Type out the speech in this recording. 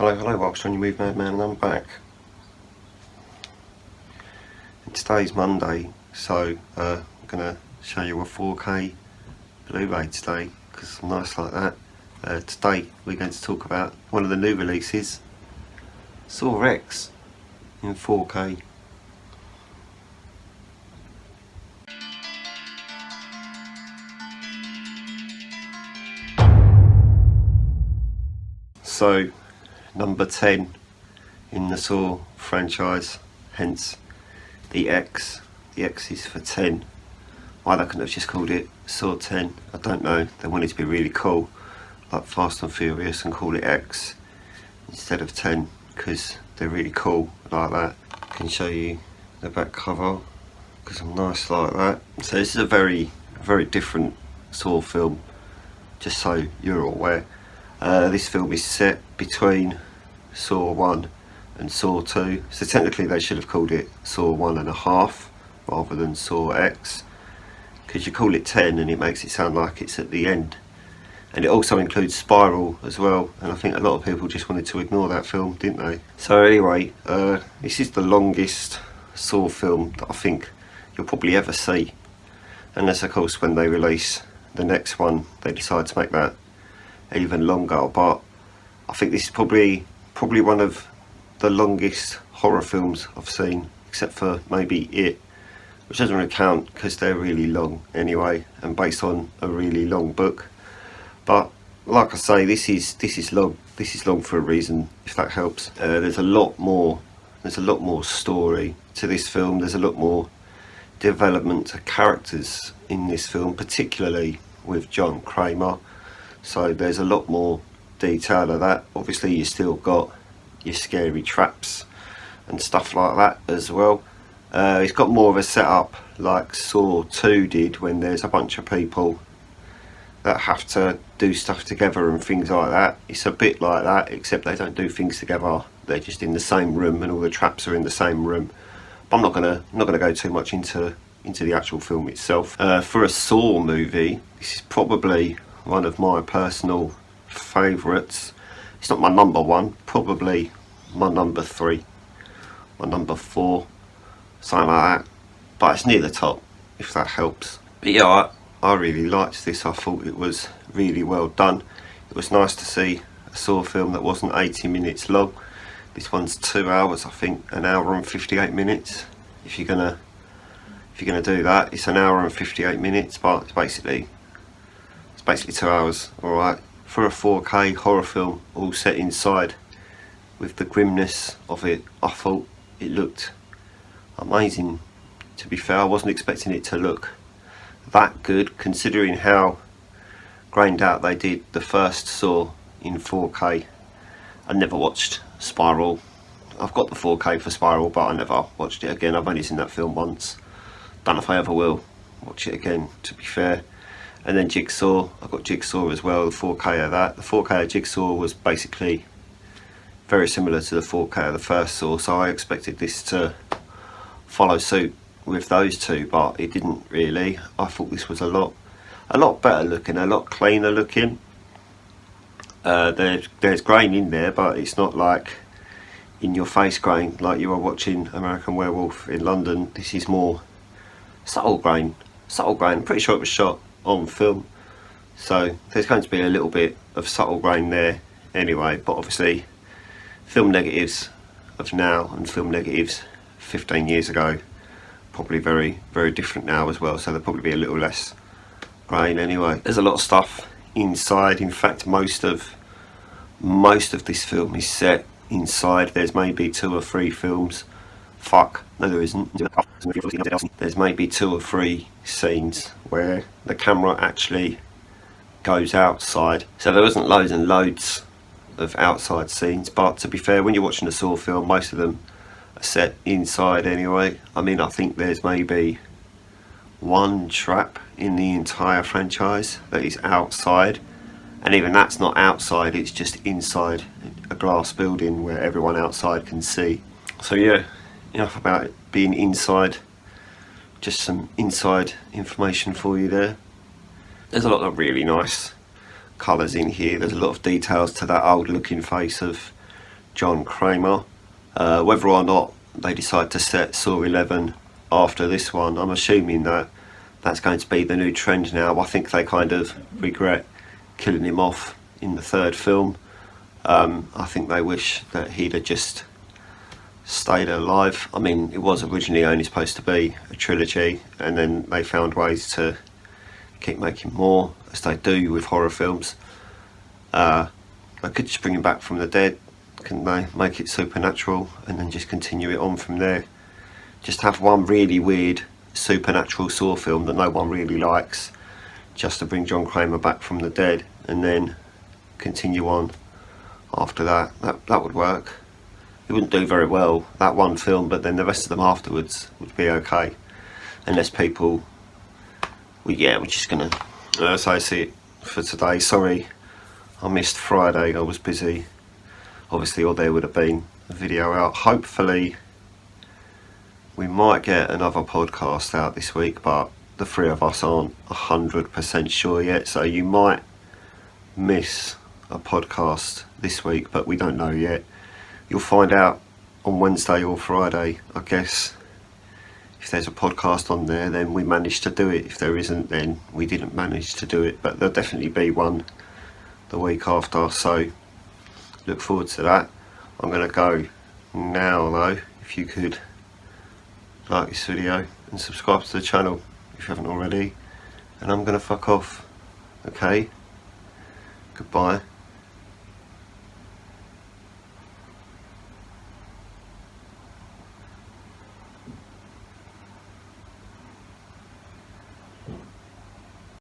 Hello, welcome to Move Madman, and I'm back. And today's Monday, so I'm going to show you a 4K Blu-ray today, because I'm nice like that. Today we're going to talk about one of the new releases, Saw X in 4K. So, number 10 in the Saw franchise, hence the X. The X is for 10. Why they couldn't have just called it Saw 10, I don't know. They wanted to be really cool, like Fast and Furious, and call it X instead of 10, because they're really cool like that. I can show you the back cover, because I'm nice like that. So this is a very, very different Saw film, just so you're aware. This film is set between Saw 1 and Saw 2, so technically they should have called it Saw 1.5 rather than Saw X, because you call it 10 and it makes it sound like it's at the end. And it also includes Spiral as well, and I think a lot of people just wanted to ignore that film, didn't they? So anyway, this is the longest Saw film that I think you'll probably ever see, unless of course when they release the next one they decide to make that even longer. But I think this is probably one of the longest horror films I've seen, except for maybe It, which doesn't really count because they're really long anyway and based on a really long book. But like I say, this is long. This is long for a reason, if that helps. There's a lot more story to this film. There's a lot more development to characters in this film, particularly with John Kramer. So there's a lot more detail of that. Obviously you still got your scary traps and stuff like that as well. It's got more of a setup like Saw 2 did, when there's a bunch of people that have to do stuff together and things like that. It's a bit like that, except they don't do things together. They're just in the same room and all the traps are in the same room. But I'm not gonna go too much into the actual film itself. For a Saw movie, this is probably one of my personal favourites. It's not my number one, probably my number 3, my number 4, something like that. But it's near the top, if that helps. But yeah, I really liked this. I thought it was really well done. It was nice to see a Saw film that wasn't 80 minutes long. This one's 2 hours, I think, an hour and 58 minutes. If you're gonna do that, it's an hour and 58 minutes, but it's basically 2 hours, alright. For a 4K horror film all set inside with the grimness of it, I thought it looked amazing. To be fair, I wasn't expecting it to look that good, considering how grained out they did the first Saw in 4K. I never watched Spiral. I've got the 4K for Spiral, but I never watched it again. I've only seen that film once. Don't know if I ever will watch it again, to be fair. And then Jigsaw, I've got Jigsaw as well, the 4K of that. The 4K of Jigsaw was basically very similar to the 4K of the first Saw, so I expected this to follow suit with those two, but it didn't really. I thought this was a lot better looking, a lot cleaner looking. There's grain in there, but it's not like in your face grain like you were watching American Werewolf in London. This is more subtle grain. I'm pretty sure it was shot on film, so there's going to be a little bit of subtle grain there anyway. But obviously film negatives of now and film negatives 15 years ago probably very, very different now as well, so there'll probably be a little less grain anyway. There's a lot of stuff inside. In fact, most of this film is set inside. There's maybe 2 or 3 films. No, there isn't. There's maybe 2 or 3 scenes where the camera actually goes outside. So there wasn't loads and loads of outside scenes, but to be fair, when you're watching a Saw film, most of them are set inside anyway. I mean, I think there's maybe 1 trap in the entire franchise that is outside, and even that's not outside, it's just inside a glass building where everyone outside can see. So yeah, enough about it being inside. Just some inside information for you there. There's a lot of really nice colours in here. There's a lot of details to that old looking face of John Kramer. Whether or not they decide to set Saw 11 after this one, I'm assuming that that's going to be the new trend now. I think they kind of regret killing him off in the third film. I think they wish that he'd have just stayed alive. I mean, it was originally only supposed to be a trilogy, and then they found ways to keep making more, as they do with horror films. They could just bring him back from the dead, couldn't they? Make it supernatural and then just continue it on from there. Just have one really weird supernatural Saw film that no one really likes, just to bring John Kramer back from the dead, and then continue on after that. That would work. It wouldn't do very well, that one film, but then the rest of them afterwards would be okay. Unless people... we're just gonna... so that's it for today. Sorry I missed Friday, I was busy. Obviously, or there would have been a video out. Hopefully we might get another podcast out this week, but the three of us aren't 100% sure yet, so you might miss a podcast this week, but we don't know yet. You'll find out on Wednesday or Friday, I guess. If there's a podcast on there, then we managed to do it. If there isn't, then we didn't manage to do it, but there'll definitely be one the week after, so look forward to that. I'm going to go now though. If you could like this video and subscribe to the channel if you haven't already, and I'm going to fuck off. Okay, goodbye.